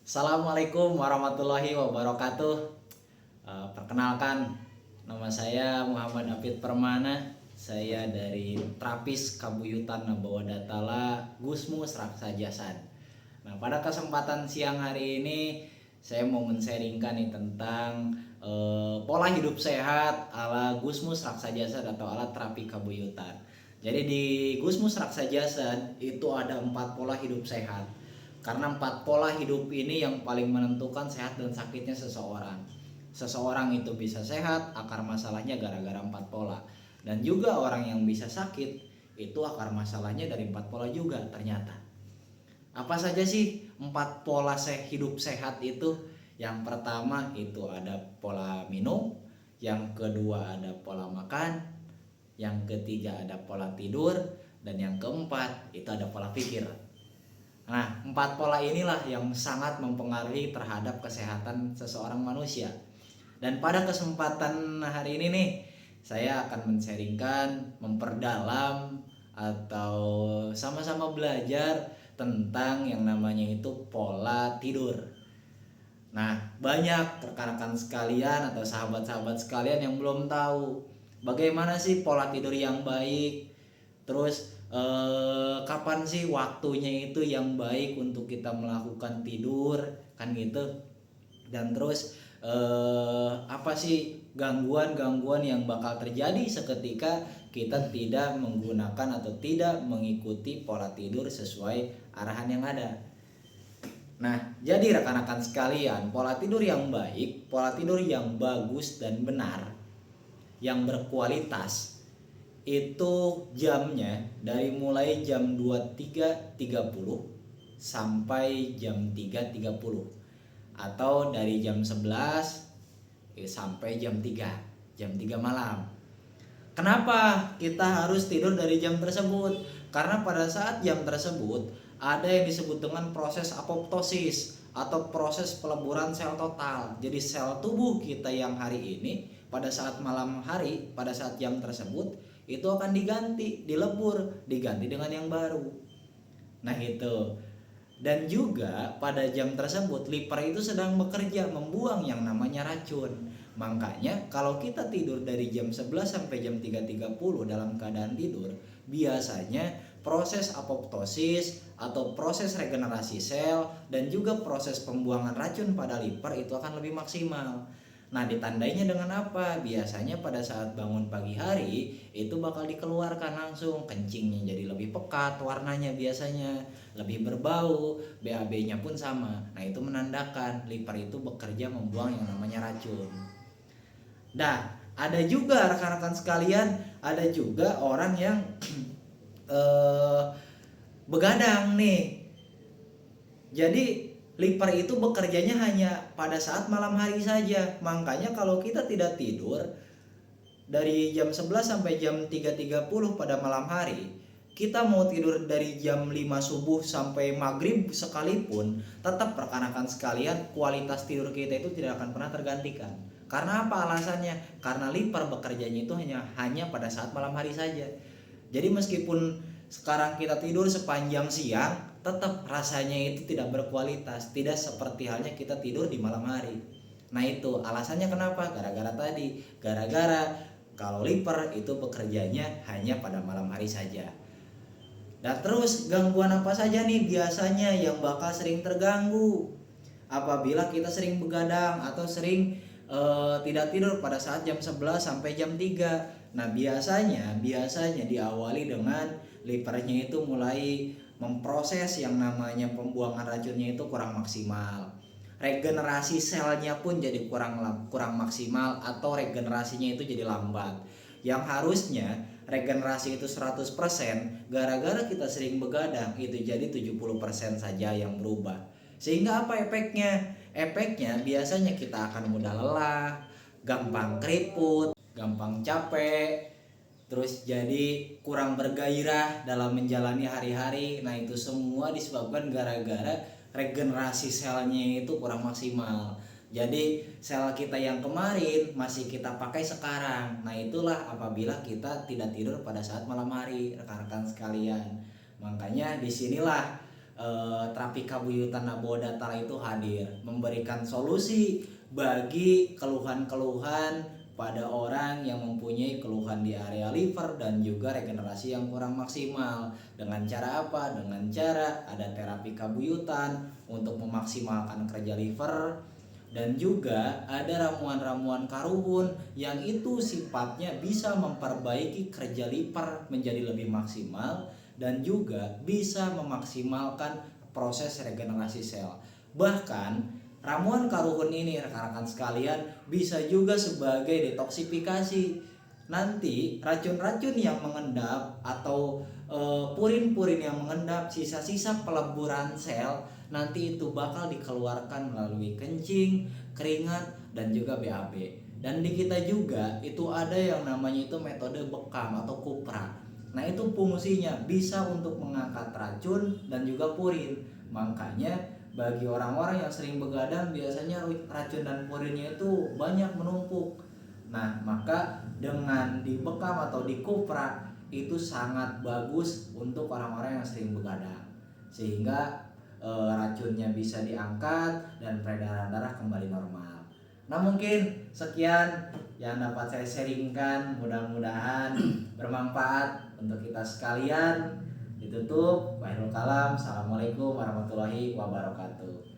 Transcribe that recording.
Assalamualaikum warahmatullahi wabarakatuh. Perkenalkan, nama saya Muhammad Afid Permana. Saya dari Trapis Kabuyutan Nabawa Datala Gusmus Raksajasan. Nah, pada kesempatan siang hari ini saya mau men-sharingkan nih tentang pola hidup sehat ala Gusmus Raksajasan atau ala Trapi Kabuyutan. Jadi di Gusmus Raksajasan itu ada 4 pola hidup sehat. Karena 4 pola hidup ini yang paling menentukan sehat dan sakitnya seseorang. Seseorang itu bisa sehat, akar masalahnya gara-gara 4 pola. Dan juga orang yang bisa sakit, itu akar masalahnya dari 4 pola juga ternyata. Apa saja sih 4 pola hidup sehat itu? Yang pertama itu ada pola minum, yang kedua ada pola makan, yang ketiga ada pola tidur, dan yang keempat itu ada pola pikir. Nah, 4 pola inilah yang sangat mempengaruhi terhadap kesehatan seseorang manusia. Dan pada kesempatan hari ini nih, saya akan men-sharingkan, memperdalam atau sama-sama belajar tentang yang namanya itu pola tidur. Nah, banyak rekan-rekan sekalian atau sahabat-sahabat sekalian yang belum tahu bagaimana sih pola tidur yang baik. Terus kapan sih waktunya itu yang baik untuk kita melakukan tidur, kan gitu. Dan terus apa sih gangguan-gangguan yang bakal terjadi seketika kita tidak menggunakan atau tidak mengikuti pola tidur sesuai arahan yang ada. Nah, jadi rekan-rekan sekalian, pola tidur yang baik, pola tidur yang bagus dan benar, yang berkualitas, itu jamnya dari mulai jam 23.30 sampai jam 3.30 atau dari jam 11 sampai jam 3 malam. Kenapa kita harus tidur dari jam tersebut? Karena pada saat jam tersebut ada yang disebut dengan proses apoptosis atau proses peleburan sel total. Jadi sel tubuh kita yang hari ini pada saat malam hari, pada saat jam tersebut itu akan diganti, dilebur, diganti dengan yang baru. Nah itu. Dan juga pada jam tersebut liver itu sedang bekerja membuang yang namanya racun. Makanya kalau kita tidur dari jam 11 sampai jam 3.30 dalam keadaan tidur, biasanya proses apoptosis atau proses regenerasi sel dan juga proses pembuangan racun pada liver itu akan lebih maksimal. Nah, ditandainya dengan apa? Biasanya pada saat bangun pagi hari itu bakal dikeluarkan langsung, kencingnya jadi lebih pekat warnanya, biasanya lebih berbau, BAB-nya pun sama. Nah, itu menandakan liver itu bekerja membuang yang namanya racun. Nah, ada juga rekan-rekan sekalian, ada juga orang yang begadang nih. Jadi liver itu bekerjanya hanya pada saat malam hari saja. Makanya kalau kita tidak tidur dari jam 11 sampai jam 3.30 pada malam hari, kita mau tidur dari jam 5 subuh sampai maghrib sekalipun, tetap rekan-rekan sekalian kualitas tidur kita itu tidak akan pernah tergantikan. Karena apa alasannya? Karena liver bekerjanya itu hanya pada saat malam hari saja. Jadi meskipun sekarang kita tidur sepanjang siang, tetap rasanya itu tidak berkualitas, tidak seperti halnya kita tidur di malam hari. Nah itu alasannya kenapa? Gara-gara tadi, gara-gara kalau liver itu bekerjanya hanya pada malam hari saja. Dan terus gangguan apa saja nih biasanya yang bakal sering terganggu apabila kita sering begadang atau sering tidak tidur pada saat jam 11 sampai jam 3. Nah, biasanya diawali dengan livernya itu mulai memproses yang namanya pembuangan racunnya itu kurang maksimal. Regenerasi selnya pun jadi kurang maksimal atau regenerasinya itu jadi lambat. Yang harusnya regenerasi itu 100%, gara-gara kita sering begadang itu jadi 70% saja yang berubah. Sehingga apa efeknya? Efeknya biasanya kita akan mudah lelah, gampang keriput, gampang capek, terus jadi kurang bergairah dalam menjalani hari-hari. Nah itu semua disebabkan gara-gara regenerasi selnya itu kurang maksimal. Jadi sel kita yang kemarin masih kita pakai sekarang. Nah itulah apabila kita tidak tidur pada saat malam hari, rekan-rekan sekalian. Makanya disinilah terapi kabuyutan Nabodatala itu hadir memberikan solusi bagi keluhan-keluhan pada orang yang mempunyai keluhan di area liver dan juga regenerasi yang kurang maksimal. Dengan cara apa? Dengan cara ada terapi kabuyutan untuk memaksimalkan kerja liver, dan juga ada ramuan-ramuan karuhun yang itu sifatnya bisa memperbaiki kerja liver menjadi lebih maksimal dan juga bisa memaksimalkan proses regenerasi sel. Bahkan ramuan karuhun ini rekan-rekan sekalian bisa juga sebagai detoksifikasi. Nanti racun-racun yang mengendap atau purin-purin yang mengendap, sisa-sisa peleburan sel, nanti itu bakal dikeluarkan melalui kencing, keringat, dan juga BAB. Dan di kita juga itu ada yang namanya itu metode bekam atau kupra. Nah itu fungsinya bisa untuk mengangkat racun dan juga purin. Makanya bagi orang-orang yang sering begadang biasanya racun dan purinnya itu banyak menumpuk. Nah maka dengan dibekam atau dikupra itu sangat bagus untuk orang-orang yang sering begadang, sehingga racunnya bisa diangkat dan peredaran darah kembali normal. Nah mungkin sekian yang dapat saya sharingkan, mudah-mudahan bermanfaat untuk kita sekalian. Ditutup, wahai kalam, assalamualaikum warahmatullahi wabarakatuh.